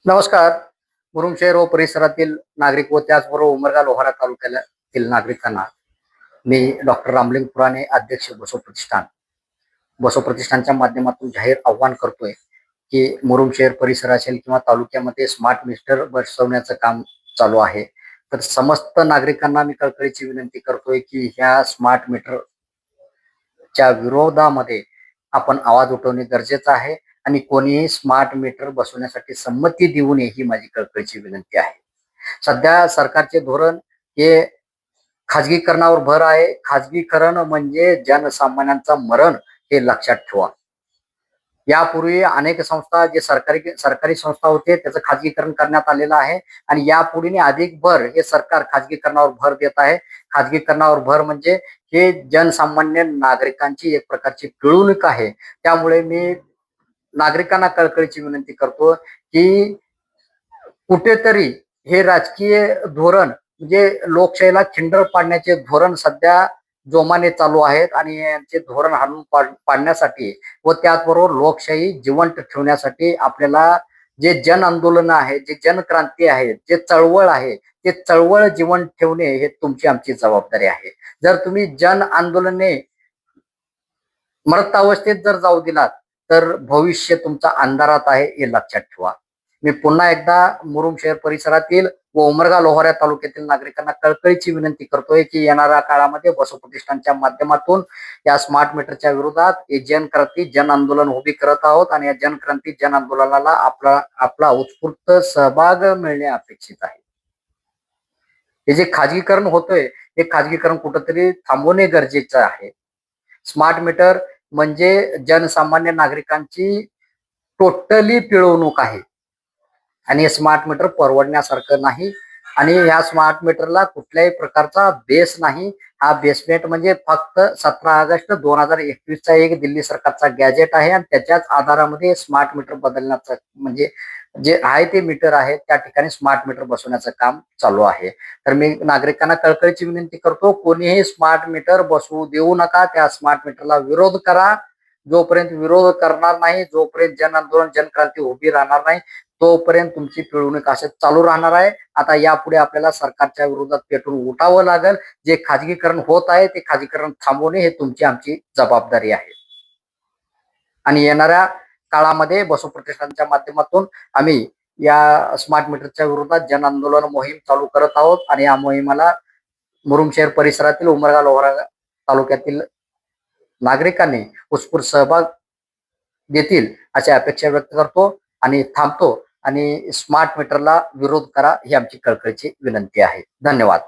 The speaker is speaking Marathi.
नमस्कार. मुरुम शहर व परिसरातील नागरिक व त्याचबरोबर उमरगा लोहारा तालुक्यातील नागरिकांना मी डॉक्टर रामलिंग पुराणे, अध्यक्ष बसव प्रतिष्ठानच्या माध्यमातून जाहीर आव्हान करतोय की मुरुम शहर परिसर असेल किंवा तालुक्यामध्ये स्मार्ट मीटर बसवण्याचं काम चालू आहे. तर समस्त नागरिकांना मी कळकळीची विनंती करतोय की ह्या स्मार्ट मीटरच्या विरोधामध्ये आपण आवाज उठवणे गरजेचं आहे आणि कोणीही स्मार्ट मीटर बसवण्यासाठी संमती देऊ नये ही माझी कळकळीची विनंती आहे. सध्या सरकारचे धोरण हे खाजगीकरणावर भर आहे. खाजगीकरण म्हणजे जनसामान्यांचा मरण हे लक्षात ठेवा. यापूर्वी अनेक संस्था जे सरकारी संस्था होते त्याचं खाजगीकरण करण्यात आलेलं आहे आणि यापुढे अधिक भर हे सरकार खाजगीकरणावर भर देत आहे. खाजगीकरणावर भर म्हणजे हे जनसामान्य नागरिकांची एक प्रकारची पिळवणूक आहे. त्यामुळे मी नागरिकांना कळकळीची विनंती करतो की कुठेतरी हे राजकीय धोरण म्हणजे लोकशाहीला खिंडर पाडण्याचे धोरण सध्या जोमाने चालू आहेत आणि यांचे धोरण हाणून पाडण्यासाठी व त्याचबरोबर लोकशाही जिवंत ठेवण्यासाठी आपल्याला जे जन आंदोलन आहे, जे जनक्रांती आहे, जे चळवळ आहे, ते चळवळ जिवंत ठेवणे हे तुमची आमची जबाबदारी आहे. जर तुम्ही जन आंदोलने मृत अवस्थेत जर जाऊ दिलात तर भविष्य तुमचा अंधारात आहे हे लक्षात ठेवा. मी पुन्हा एकदा मुरुम शहर परिसरातील व उमरगा लोहारा तालुक्यातील नागरिकांना कळकळीची विनंती करतोय की येणाऱ्या काळामध्ये बसव प्रतिष्ठानच्या माध्यमातून या स्मार्ट मीटरच्या विरोधात हे जनक्रांती जन आंदोलन उभी करत आहोत आणि या जनक्रांती जन आंदोलनाला आपला उत्स्फूर्त सहभाग मिळणे अपेक्षित आहे. हे जे खाजगीकरण होतोय हे खाजगीकरण कुठंतरी थांबवणे गरजेचं आहे. स्मार्ट मीटर म्हणजे जनसामान्य नागरिकांची टोटली पिळवणूक आहे आणि हे स्मार्ट मीटर परवडण्यासारखं नाही आणि या स्मार्ट मीटरला कुठल्याही प्रकारचा बेस नाही. हा बेसमेंट म्हणजे फक्त 17 ऑगस्ट 2021चा एक दिल्ली सरकारचा गॅजेट आहे आणि त्याच्याच आधारामध्ये स्मार्ट मीटर बदलण्याचं म्हणजे जे आहे ते मीटर आहे त्या ठिकाणी स्मार्ट मीटर बसवण्याचं काम चालू आहे. तर मी नागरिकांना कळकळीची विनंती करतो, कोणीही स्मार्ट मीटर बसवू देऊ नका. त्या स्मार्ट मीटरला विरोध करा. जोपर्यंत विरोध करणार नाही, जोपर्यंत जन आंदोलन जनक्रांती उभी राहणार नाही तोपर्यंत तुमची पिळवणूक असे चालू राहणार आहे. आता यापुढे आपल्याला सरकारच्या विरोधात पेटून उठावं लागेल. जे खाजगीकरण होत आहे ते खाजगीकरण थांबवणे हे तुमची आमची जबाबदारी आहे आणि येणाऱ्या काळामध्ये बसव प्रतिष्ठानच्या माध्यमातून आम्ही या स्मार्ट मीटरच्या विरोधात जन आंदोलन मोहीम चालू करत आहोत आणि या मोहिमेला मुरुम शहर परिसरातील उमरगा लोहारा तालुक्यातील नागरिकांनी उत्स्फूर्त सहभाग देतील अशी अपेक्षा व्यक्त करतो आणि थांबतो आणि स्मार्ट मीटरला विरोध करा ही आमची कळकळीची विनंती आहे. धन्यवाद.